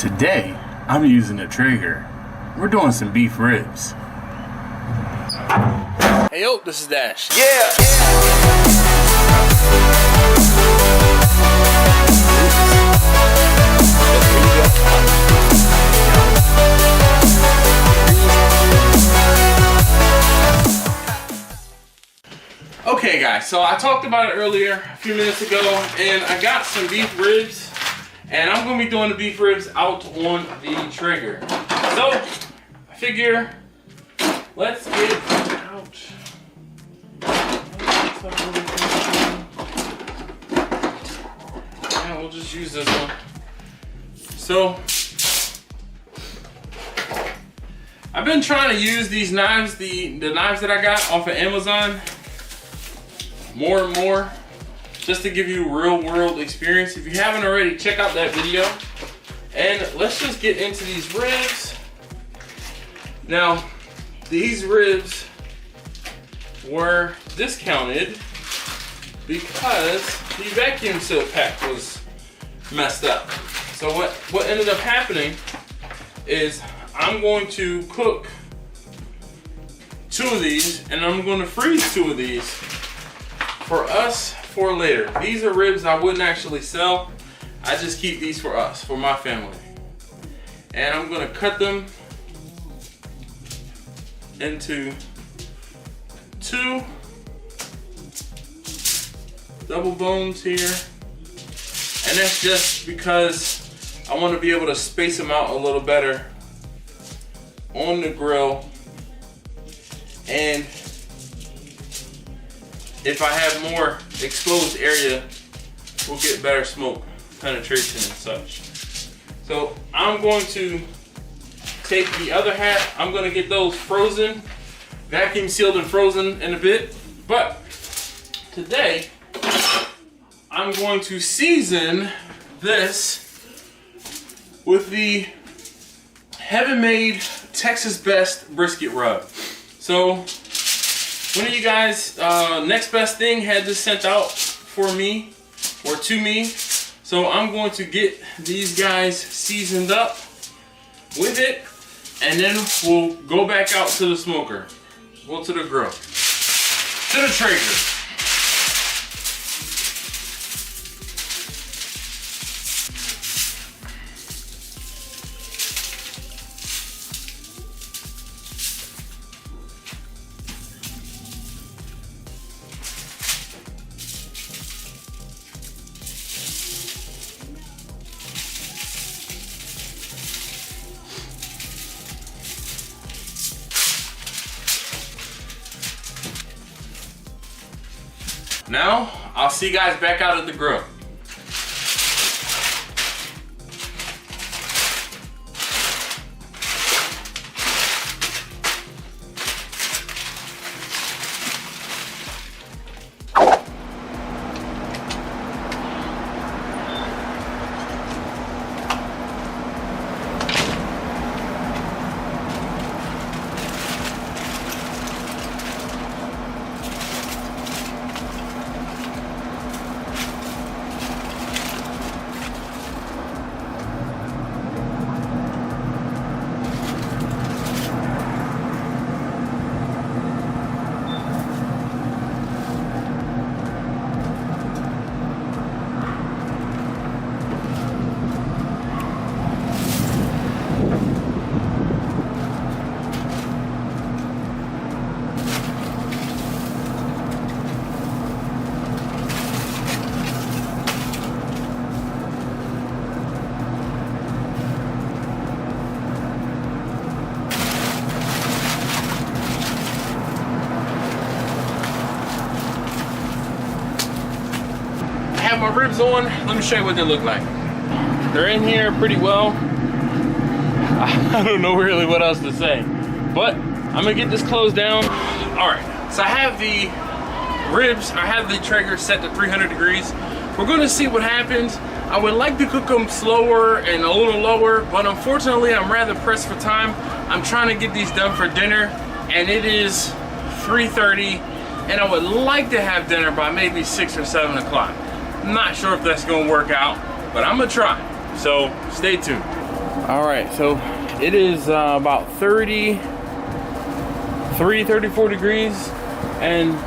Today, I'm using a Traeger. We're doing some beef ribs. Hey yo, this is Dash. Okay guys, so I talked about it earlier a few minutes ago, and I got some beef ribs, and I'm going to be doing the beef ribs out on the Traeger. So, I figure, let's get out. Yeah, we'll just use this one. So, I've been trying to use these knives, the knives that I got off of Amazon, more and more, just to give you real world experience. If you haven't already, check out that video. And let's just get into these ribs. Now, these ribs were discounted because the vacuum seal pack was messed up. So what ended up happening is I'm going to cook 2 of these, and I'm going to freeze 2 of these for us for later. These are ribs I wouldn't actually sell. I just keep these for us, for my family. And I'm gonna cut them into 2 double bones here. And that's just because I want to be able to space them out a little better on the grill. And if I have more exposed area, we'll get better smoke penetration and such. So I'm going to take the other half. I'm going to get those frozen, vacuum sealed and frozen in a bit. But today, I'm going to season this with the Heaven Made Texas Best Brisket Rub. So one of you guys, Next Best Thing, had this sent out for me, or to me. So I'm going to get these guys seasoned up with it, and then we'll go back out to the smoker. Well, to the grill. To the Traeger. Now, I'll see you guys back out at the grill. My ribs on. Let me show you what they look like. They're in here pretty well. I don't know really what else to say, but I'm gonna get this closed down. All right, so I have the ribs, I have the Traeger set to 300 degrees. We're gonna see what happens. I would like to cook them slower and a little lower, but unfortunately I'm rather pressed for time. I'm trying to get these done for dinner, and it is 3:30, and I would like to have dinner by maybe 6 or 7 o'clock. I'm not sure if that's gonna work out, but I'm gonna try. So stay tuned. All right, so it is about 34 degrees, and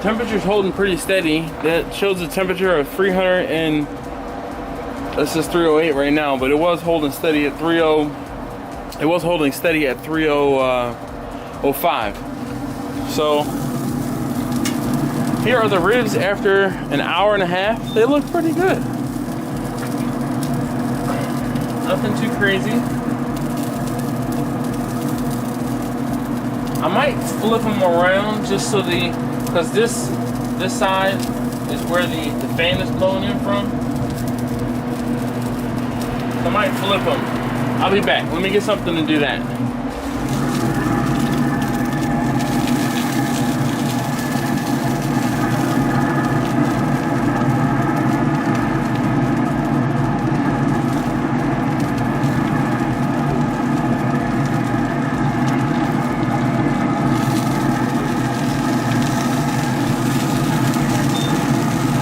temperature's holding pretty steady. That shows a temperature of 300 and this is 308 right now, but it was holding steady at 30. It was holding steady at 3005. So here are the ribs after an hour and a half. They look pretty good. Nothing too crazy. I might flip them around just so because this side is where the fan is blowing in from. So I might flip them. I'll be back. Let me get something to do that.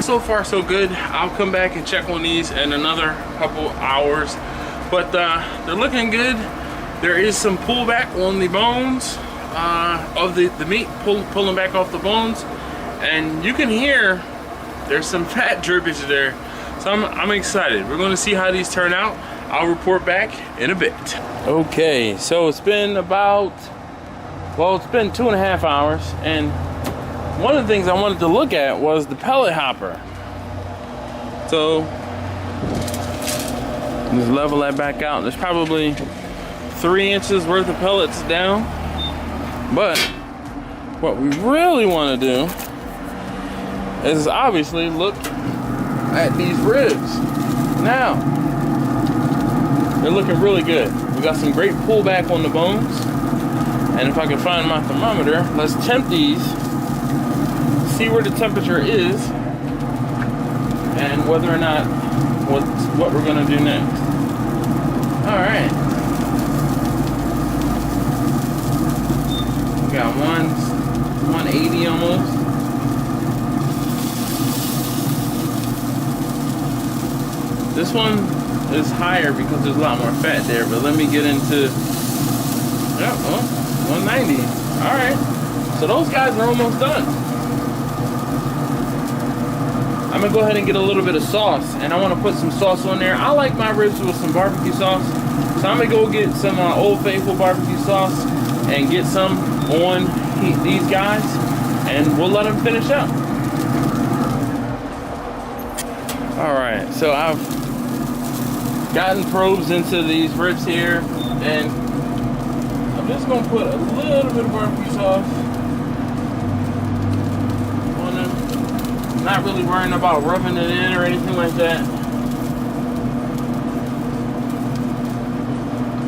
So far so good. I'll come back and check on these in another couple hours, but they're looking good. There is some pullback on the bones of the meat, pulling back off the bones, and you can hear there's some fat drippage there. So I'm excited. We're going to see how these turn out. I'll report back in a bit. Okay, so it's been about, well, it's been 2.5 hours, and one of the things I wanted to look at was the pellet hopper. So just level that back out. There's probably 3 inches worth of pellets down. But what we really want to do is obviously look at these ribs. Now, they're looking really good. We got some great pullback on the bones. And if I can find my thermometer, let's temp these. See where the temperature is and whether or not what we're gonna do next. All right, we got 180 almost. This one is higher because there's a lot more fat there, but let me get into, yeah, well, 190. All right, so those guys are almost done. I'm gonna go ahead and get a little bit of sauce, and I want to put some sauce on there. I like my ribs with some barbecue sauce, so I'm gonna go get some Old Faithful barbecue sauce and get some on these guys, and we'll let them finish up. All right, so I've gotten probes into these ribs here, and I'm just gonna put a little bit of barbecue sauce. Not really worrying about rubbing it in or anything like that.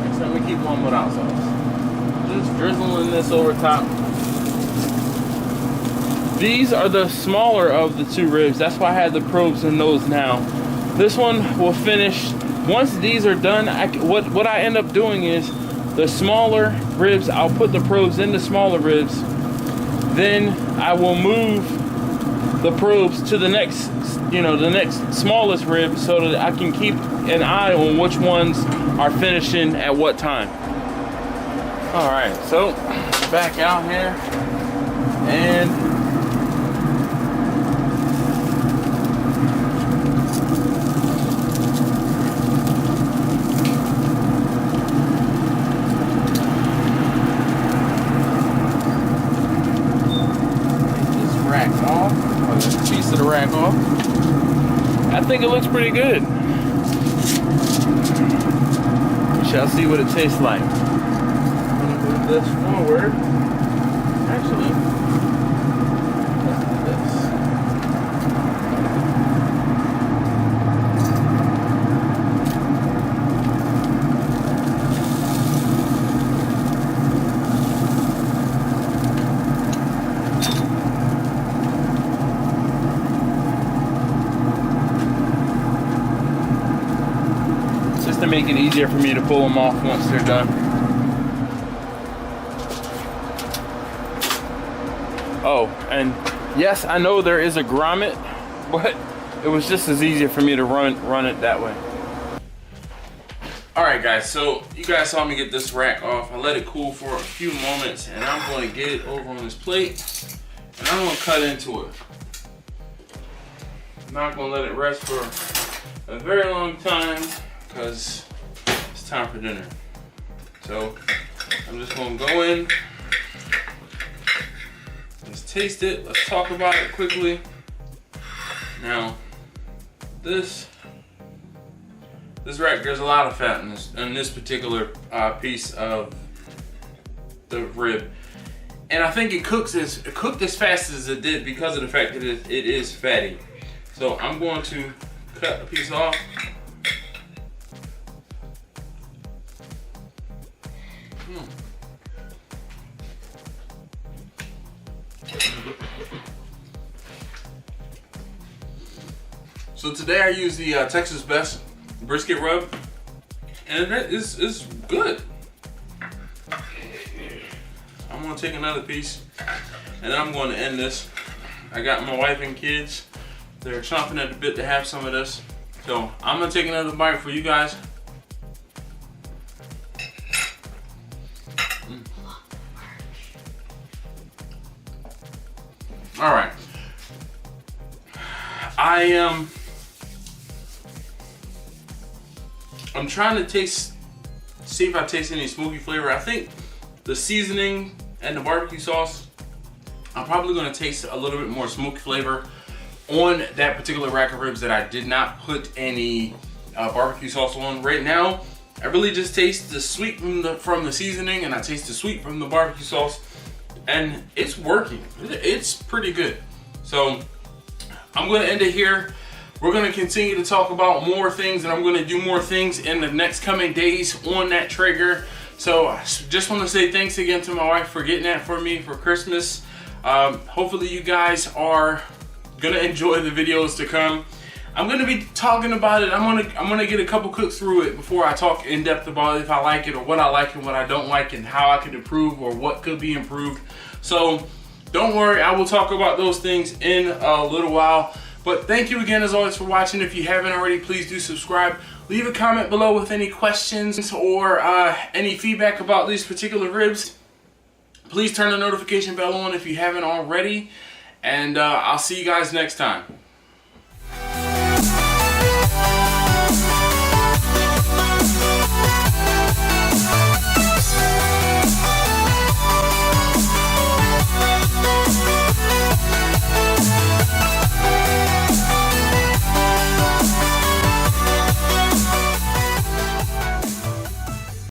Next time we keep one without sauce. Just drizzling this over top. These are the smaller of the 2 ribs. That's why I had the probes in those now. This one will finish, once these are done, what I end up doing is the smaller ribs, I'll put the probes in the smaller ribs. Then I will move the probes to the next, the next smallest rib, so that I can keep an eye on which ones are finishing at what time. All right, so back out here, and piece of the rack off. I think it looks pretty good. We shall see what it tastes like. I'm gonna move this forward. Actually, let's do this. To make it easier for me to pull them off once they're done. Oh, and yes, I know there is a grommet, but it was just as easier for me to run it that way. Alright guys, so you guys saw me get this rack off. I let it cool for a few moments and I'm going to get it over on this plate and I'm going to cut into it. I'm not going to let it rest for a very long time because it's time for dinner. So I'm just going to go in. Let's taste it. Let's talk about it quickly. Now, this rack, there's a lot of fat in this particular piece of the rib, and I think it cooked as fast as it did because of the fact that it is fatty. So I'm going to cut a piece off. So today I use the Texas Best brisket rub, and that is good. I'm gonna take another piece, and then I'm going to end this. I got my wife and kids; they're chomping at the bit to have some of this. So I'm gonna take another bite for you guys. All right, I'm trying to see if I taste any smoky flavor. I think the seasoning and the barbecue sauce, I'm probably gonna taste a little bit more smoky flavor on that particular rack of ribs that I did not put any barbecue sauce on. Right now, I really just taste the sweet from the seasoning, and I taste the sweet from the barbecue sauce, and it's working. It's pretty good. So I'm gonna end it here. We're gonna continue to talk about more things, and I'm gonna do more things in the next coming days on that Traeger. So I just wanna say thanks again to my wife for getting that for me for Christmas. Hopefully you guys are gonna enjoy the videos to come. I'm gonna be talking about it. I'm gonna get a couple cooks through it before I talk in depth about it, if I like it or what I like and what I don't like and how I could improve or what could be improved. So don't worry, I will talk about those things in a little while. But thank you again as always for watching. If you haven't already, please do subscribe. Leave a comment below with any questions or any feedback about these particular ribs. Please turn the notification bell on if you haven't already. And I'll see you guys next time.